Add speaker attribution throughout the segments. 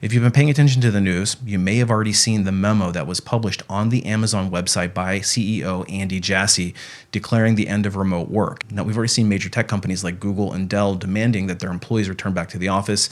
Speaker 1: If you've been paying attention to the news, you may have already seen the memo that was published on the Amazon website by CEO Andy Jassy declaring the end of remote work. Now, we've already seen major tech companies like Google and Dell demanding that their employees return back to the office.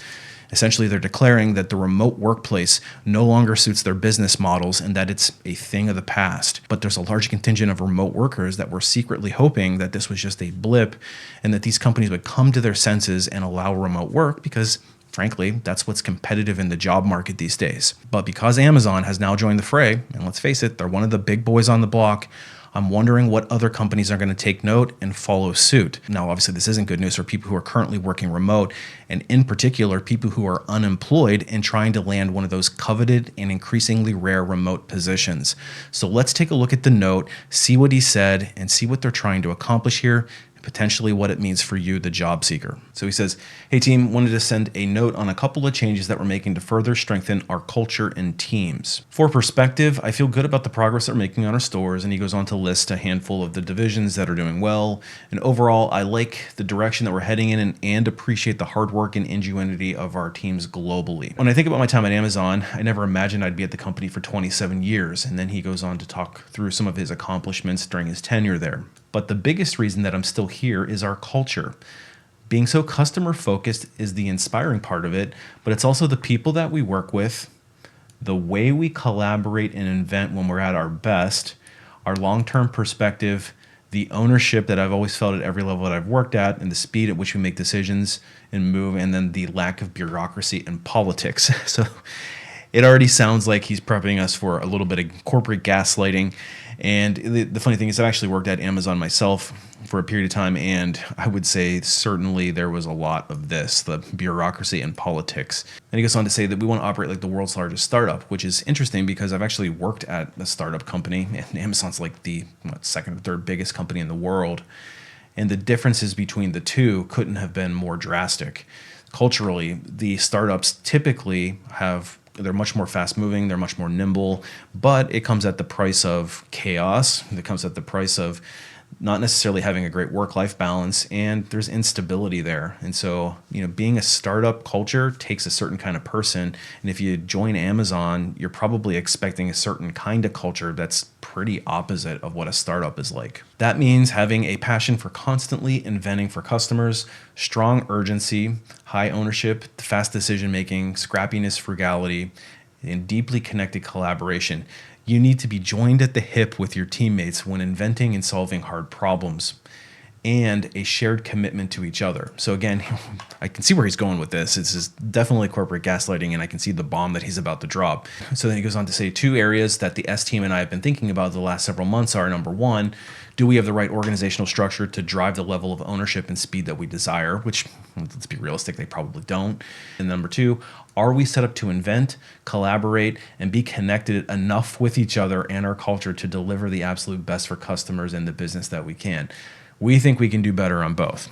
Speaker 1: Essentially, they're declaring that the remote workplace no longer suits their business models and that it's a thing of the past. But there's a large contingent of remote workers that were secretly hoping that this was just a blip and that these companies would come to their senses and allow remote work because frankly, that's what's competitive in the job market these days. But because Amazon has now joined the fray, and let's face it, they're one of the big boys on the block, I'm wondering what other companies are going to take note and follow suit. Now, obviously, this isn't good news for people who are currently working remote, and in particular, people who are unemployed and trying to land one of those coveted and increasingly rare remote positions. So let's take a look at the note, see what he said, and see what they're trying to accomplish here, potentially what it means for you, the job seeker. So he says, hey team, wanted to send a note on a couple of changes that we're making to further strengthen our culture and teams. For perspective, I feel good about the progress that we're making on our stores, and he goes on to list a handful of the divisions that are doing well. And overall, I like the direction that we're heading in and appreciate the hard work and ingenuity of our teams globally. When I think about my time at Amazon, I never imagined I'd be at the company for 27 years. And then he goes on to talk through some of his accomplishments during his tenure there. But the biggest reason that I'm still here is our culture. Being so customer focused is the inspiring part of it, but it's also the people that we work with, the way we collaborate and invent when we're at our best, our long-term perspective, the ownership that I've always felt at every level that I've worked at, and the speed at which we make decisions and move, and then the lack of bureaucracy and politics. So it already sounds like he's prepping us for a little bit of corporate gaslighting. And the funny thing is I've actually worked at Amazon myself for a period of time, and I would say certainly there was a lot of this, the bureaucracy and politics. And he goes on to say that we want to operate like the world's largest startup, which is interesting because I've actually worked at a startup company, and Amazon's like the second or third biggest company in the world. And the differences between the two couldn't have been more drastic. Culturally, the startups typically they're much more fast moving, they're much more nimble, but it comes at the price of chaos. It comes at the price of not necessarily having a great work-life balance, and there's instability there. And so, being a startup culture takes a certain kind of person. And if you join Amazon, you're probably expecting a certain kind of culture that's pretty opposite of what a startup is like. That means having a passion for constantly inventing for customers, strong urgency, high ownership, fast decision-making, scrappiness, frugality, and deeply connected collaboration. You need to be joined at the hip with your teammates when inventing and solving hard problems, and a shared commitment to each other. So again, I can see where he's going with this. This is definitely corporate gaslighting, and I can see the bomb that he's about to drop. So then he goes on to say 2 areas that the S team and I have been thinking about the last several months are, number 1, do we have the right organizational structure to drive the level of ownership and speed that we desire? Which, let's be realistic, they probably don't. And number 2, are we set up to invent, collaborate, and be connected enough with each other and our culture to deliver the absolute best for customers and the business that we can? We think we can do better on both.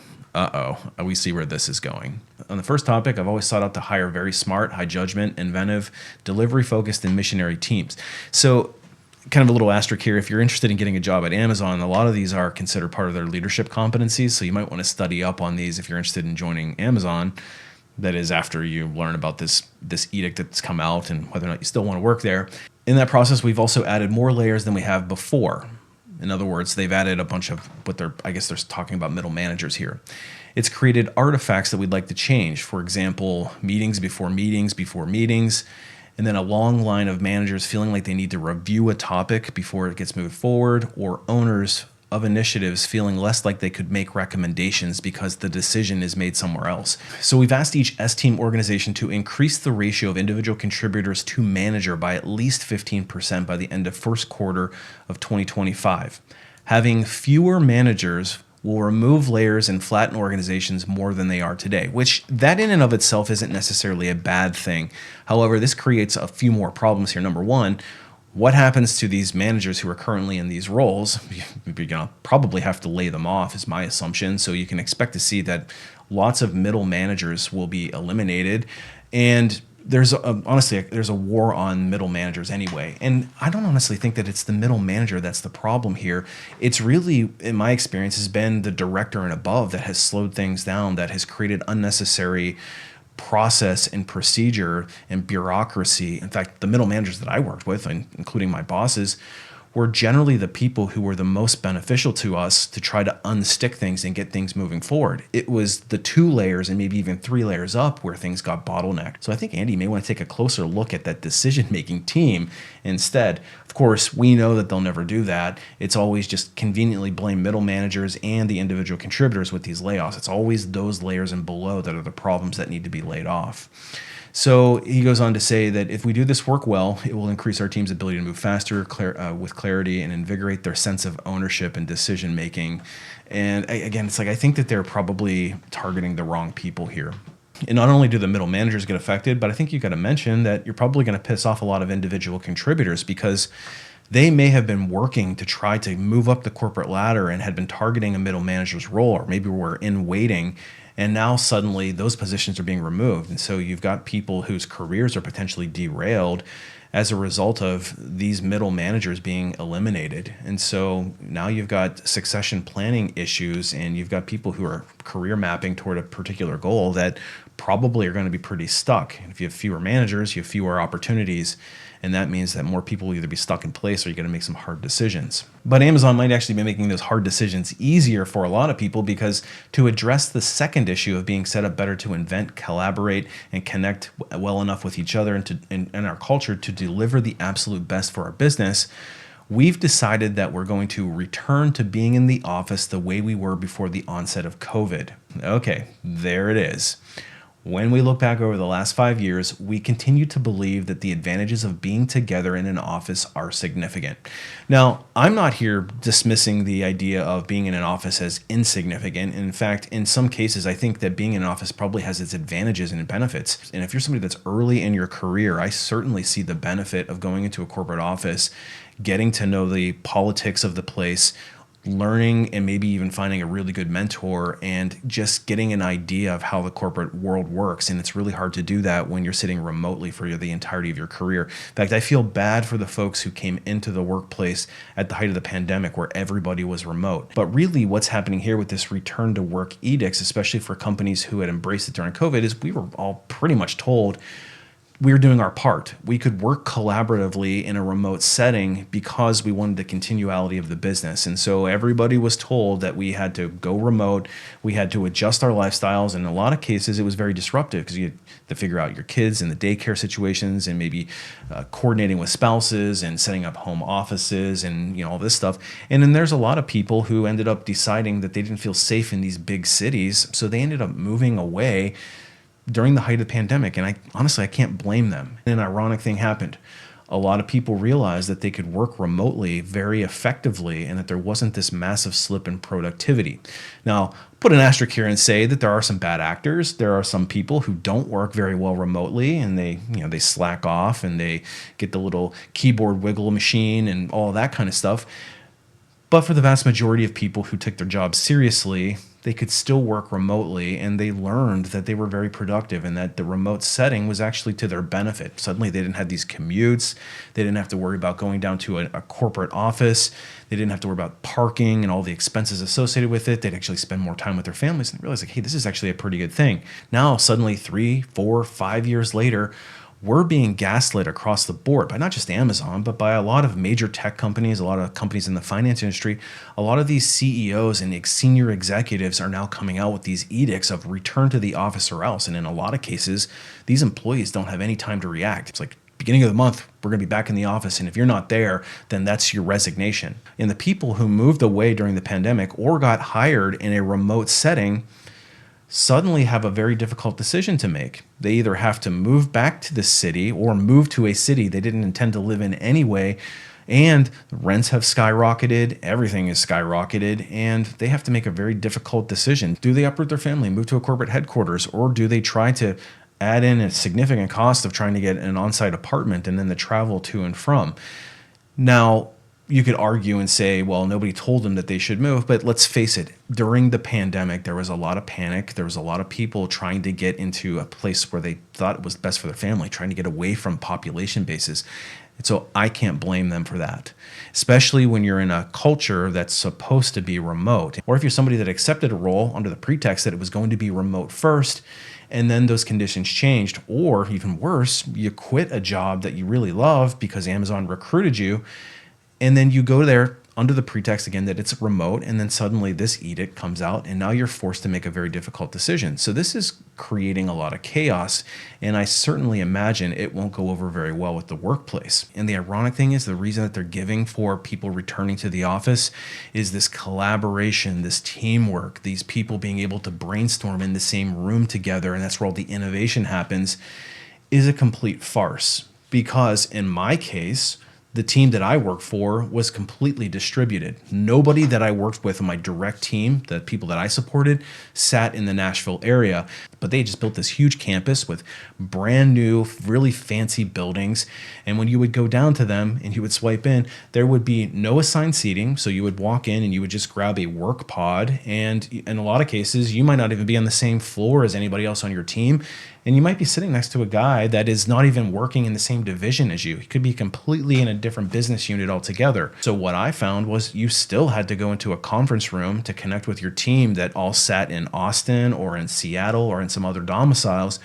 Speaker 1: We see where this is going. On the first topic, I've always sought out to hire very smart, high judgment, inventive, delivery-focused, and missionary teams. So kind of a little asterisk here, if you're interested in getting a job at Amazon, a lot of these are considered part of their leadership competencies, so you might want to study up on these if you're interested in joining Amazon. That is after you learn about this edict that's come out and whether or not you still want to work there. In that process, we've also added more layers than we have before. In other words, they've added a bunch of they're talking about middle managers here. It's created artifacts that we'd like to change. For example, meetings before meetings before meetings, and then a long line of managers feeling like they need to review a topic before it gets moved forward, or owners of initiatives feeling less like they could make recommendations because the decision is made somewhere else. So we've asked each S-team organization to increase the ratio of individual contributors to manager by at least 15% by the end of first quarter of 2025. Having fewer managers will remove layers and flatten organizations more than they are today, which that in and of itself isn't necessarily a bad thing. However, this creates a few more problems here. Number 1, what happens to these managers who are currently in these roles? You're going to probably have to lay them off, is my assumption. So you can expect to see that lots of middle managers will be eliminated. And there's a war on middle managers anyway. And I don't honestly think that it's the middle manager that's the problem here. It's really, in my experience, has been the director and above that has slowed things down, that has created unnecessary process and procedure and bureaucracy. In fact, the middle managers that I worked with, including my bosses, were generally the people who were the most beneficial to us to try to unstick things and get things moving forward. It was the 2 layers and maybe even 3 layers up where things got bottlenecked. So I think Andy may want to take a closer look at that decision-making team instead. Of course, we know that they'll never do that. It's always just conveniently blame middle managers and the individual contributors with these layoffs. It's always those layers and below that are the problems that need to be laid off. So he goes on to say that if we do this work well, it will increase our team's ability to move faster, with clarity, and invigorate their sense of ownership and decision making. And again, it's like I think that they're probably targeting the wrong people here. And not only do the middle managers get affected, but I think you got to mention that you're probably going to piss off a lot of individual contributors because they may have been working to try to move up the corporate ladder and had been targeting a middle manager's role, or maybe were in waiting. And now suddenly those positions are being removed. And so you've got people whose careers are potentially derailed as a result of these middle managers being eliminated. And so now you've got succession planning issues, and you've got people who are career mapping toward a particular goal that probably are going to be pretty stuck. And if you have fewer managers, you have fewer opportunities. And that means that more people will either be stuck in place or you're going to make some hard decisions. But Amazon might actually be making those hard decisions easier for a lot of people, because to address the second issue of being set up better to invent, collaborate, and connect well enough with each other and our culture to deliver the absolute best for our business, we've decided that we're going to return to being in the office the way we were before the onset of COVID. Okay, there it is. When we look back over the last 5 years, we continue to believe that the advantages of being together in an office are significant. Now, I'm not here dismissing the idea of being in an office as insignificant. In fact, in some cases, I think that being in an office probably has its advantages and benefits. And if you're somebody that's early in your career, I certainly see the benefit of going into a corporate office, getting to know the politics of the place, learning and maybe even finding a really good mentor, and just getting an idea of how the corporate world works. And it's really hard to do that when you're sitting remotely for the entirety of your career. In fact, I feel bad for the folks who came into the workplace at the height of the pandemic where everybody was remote. But really what's happening here with this return to work edicts, especially for companies who had embraced it during COVID, is we were all pretty much told we were doing our part. We could work collaboratively in a remote setting because we wanted the continuality of the business. And so everybody was told that we had to go remote. We had to adjust our lifestyles. And in a lot of cases, it was very disruptive because you had to figure out your kids and the daycare situations, and maybe coordinating with spouses and setting up home offices and all this stuff. And then there's a lot of people who ended up deciding that they didn't feel safe in these big cities. So they ended up moving away during the height of the pandemic. And I can't blame them. And an ironic thing happened. A lot of people realized that they could work remotely very effectively and that there wasn't this massive slip in productivity. Now, put an asterisk here and say that there are some bad actors. There are some people who don't work very well remotely, and they slack off and they get the little keyboard wiggle machine and all that kind of stuff. But for the vast majority of people who took their jobs seriously, they could still work remotely, and they learned that they were very productive and that the remote setting was actually to their benefit. Suddenly they didn't have these commutes. They didn't have to worry about going down to a corporate office. They didn't have to worry about parking and all the expenses associated with it. They'd actually spend more time with their families and realize, hey, this is actually a pretty good thing. Now, suddenly 3, 4, 5 years later, we're being gaslit across the board by not just Amazon, but by a lot of major tech companies, a lot of companies in the finance industry. A lot of these CEOs and senior executives are now coming out with these edicts of return to the office or else. And in a lot of cases, these employees don't have any time to react. It's like, beginning of the month, we're going to be back in the office. And if you're not there, then that's your resignation. And the people who moved away during the pandemic or got hired in a remote setting suddenly have a very difficult decision to make. They either have to move back to the city or move to a city they didn't intend to live in anyway, and rents have skyrocketed, everything is skyrocketed, and they have to make a very difficult decision. Do they uproot their family, move to a corporate headquarters, or do they try to add in a significant cost of trying to get an on-site apartment and then the travel to and from? Now, you could argue and say, well, nobody told them that they should move, but let's face it, during the pandemic, there was a lot of panic. There was a lot of people trying to get into a place where they thought it was best for their family, trying to get away from population bases. And so I can't blame them for that, especially when you're in a culture that's supposed to be remote. Or if you're somebody that accepted a role under the pretext that it was going to be remote first, and then those conditions changed, or even worse, you quit a job that you really love because Amazon recruited you, and then you go there under the pretext again that it's remote, and then suddenly this edict comes out and now you're forced to make a very difficult decision. So this is creating a lot of chaos, and I certainly imagine it won't go over very well with the workplace. And the ironic thing is, the reason that they're giving for people returning to the office is this collaboration, this teamwork, these people being able to brainstorm in the same room together, and that's where all the innovation happens, is a complete farce. Because in my case, the team that I work for was completely distributed. Nobody that I worked with on my direct team, the people that I supported, sat in the Nashville area, but they just built this huge campus with brand new, really fancy buildings. And when you would go down to them and you would swipe in, there would be no assigned seating. So you would walk in and you would just grab a work pod. And in a lot of cases, you might not even be on the same floor as anybody else on your team. And you might be sitting next to a guy that is not even working in the same division as you. He could be completely in a different business unit altogether. So what I found was you still had to go into a conference room to connect with your team that all sat in Austin or in Seattle or in some other domiciles.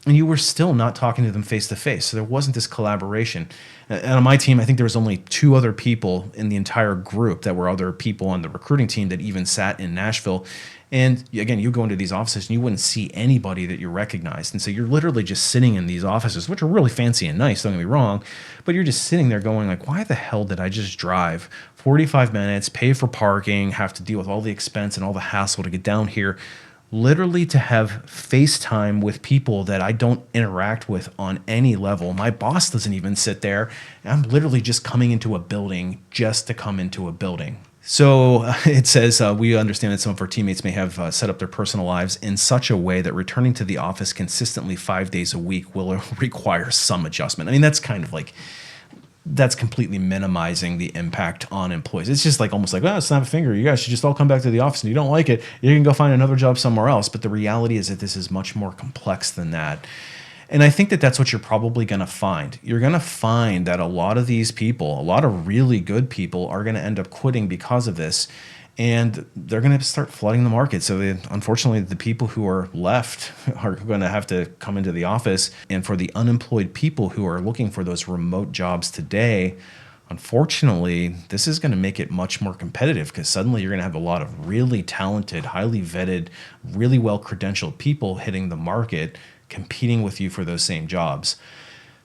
Speaker 1: And you were still not talking to them face to face. So there wasn't this collaboration. And on my team, I think there was only 2 other people in the entire group that were other people on the recruiting team that even sat in Nashville. And again, you go into these offices and you wouldn't see anybody that you recognized. And so you're literally just sitting in these offices, which are really fancy and nice, don't get me wrong, but you're just sitting there going like, why the hell did I just drive 45 minutes, pay for parking, have to deal with all the expense and all the hassle to get down here, literally to have FaceTime with people that I don't interact with on any level. My boss doesn't even sit there. I'm literally just coming into a building just to come into a building. So it says, we understand that some of our teammates may have set up their personal lives in such a way that returning to the office consistently 5 days a week will require some adjustment. I mean, that's kind of like, that's completely minimizing the impact on employees. It's just like almost like, well, snap a finger. You guys should just all come back to the office, and you don't like it, you can go find another job somewhere else. But the reality is that this is much more complex than that. And I think that that's what you're probably going to find. You're going to find that a lot of these people, a lot of really good people, are going to end up quitting because of this. And they're going to start flooding the market. So unfortunately, the people who are left are going to have to come into the office. And for the unemployed people who are looking for those remote jobs today, unfortunately, this is going to make it much more competitive, because suddenly you're going to have a lot of really talented, highly vetted, really well-credentialed people hitting the market, competing with you for those same jobs.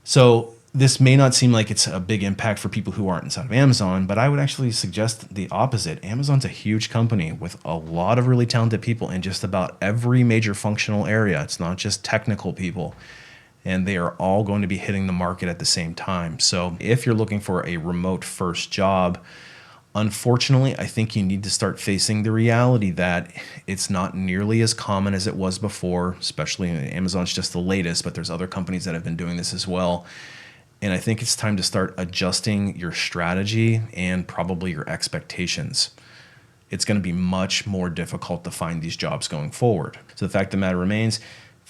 Speaker 1: So this may not seem like it's a big impact for people who aren't inside of Amazon, but I would actually suggest the opposite. Amazon's a huge company with a lot of really talented people in just about every major functional area. It's not just technical people, and they are all going to be hitting the market at the same time. So if you're looking for a remote first job, unfortunately, I think you need to start facing the reality that it's not nearly as common as it was before, especially Amazon's just the latest, but there's other companies that have been doing this as well. And I think it's time to start adjusting your strategy and probably your expectations. It's going to be much more difficult to find these jobs going forward. So the fact of the matter remains,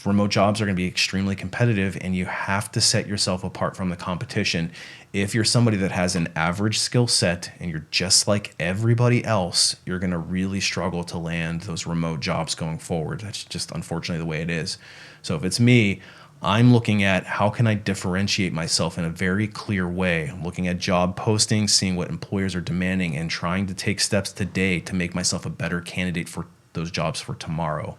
Speaker 1: remote jobs are going to be extremely competitive, and you have to set yourself apart from the competition. If you're somebody that has an average skill set and you're just like everybody else, you're going to really struggle to land those remote jobs going forward. That's just unfortunately the way it is. So if it's me, I'm looking at how can I differentiate myself in a very clear way. I'm looking at job postings, seeing what employers are demanding, and trying to take steps today to make myself a better candidate for those jobs for tomorrow.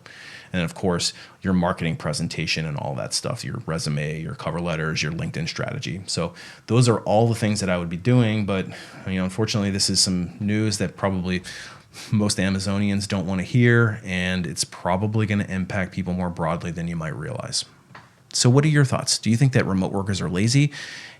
Speaker 1: And of course, your marketing presentation and all that stuff, your resume, your cover letters, your LinkedIn strategy. So those are all the things that I would be doing. But unfortunately, this is some news that probably most Amazonians don't want to hear, and it's probably going to impact people more broadly than you might realize. So what are your thoughts? Do you think that remote workers are lazy,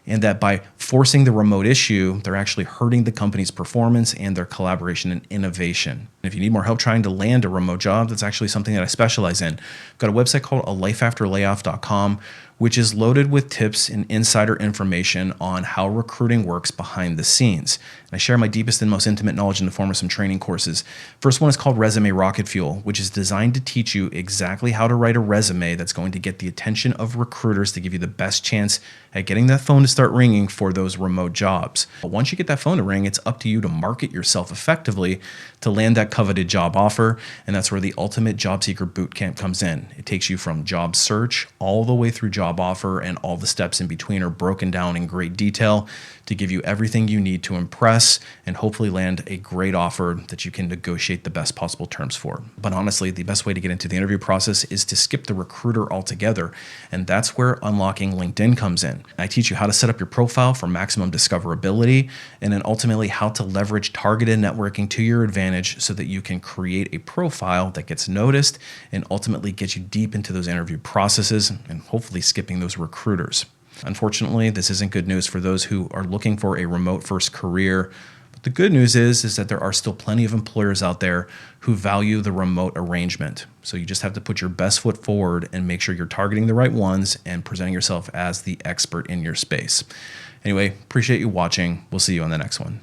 Speaker 1: and that by forcing the remote issue, they're actually hurting the company's performance and their collaboration and innovation? If you need more help trying to land a remote job, that's actually something that I specialize in. I've got a website called alifeafterlayoff.com, which is loaded with tips and insider information on how recruiting works behind the scenes. And I share my deepest and most intimate knowledge in the form of some training courses. First one is called Resume Rocketfuel, which is designed to teach you exactly how to write a resume that's going to get the attention of recruiters to give you the best chance at getting that phone to start ringing for those remote jobs. But once you get that phone to ring, it's up to you to market yourself effectively to land that coveted job offer. And that's where the ultimate Job Seeker Bootcamp comes in. It takes you from job search all the way through job offer, and all the steps in between are broken down in great detail to give you everything you need to impress and hopefully land a great offer that you can negotiate the best possible terms for. But honestly, the best way to get into the interview process is to skip the recruiter altogether. And that's where unlocking LinkedIn comes in. I teach you how to set up your profile for maximum discoverability, and then ultimately how to leverage targeted networking to your advantage so that you can create a profile that gets noticed and ultimately get you deep into those interview processes and hopefully skipping those recruiters. Unfortunately, this isn't good news for those who are looking for a remote first career. But the good news is that there are still plenty of employers out there who value the remote arrangement. So you just have to put your best foot forward and make sure you're targeting the right ones and presenting yourself as the expert in your space. Anyway, appreciate you watching. We'll see you on the next one.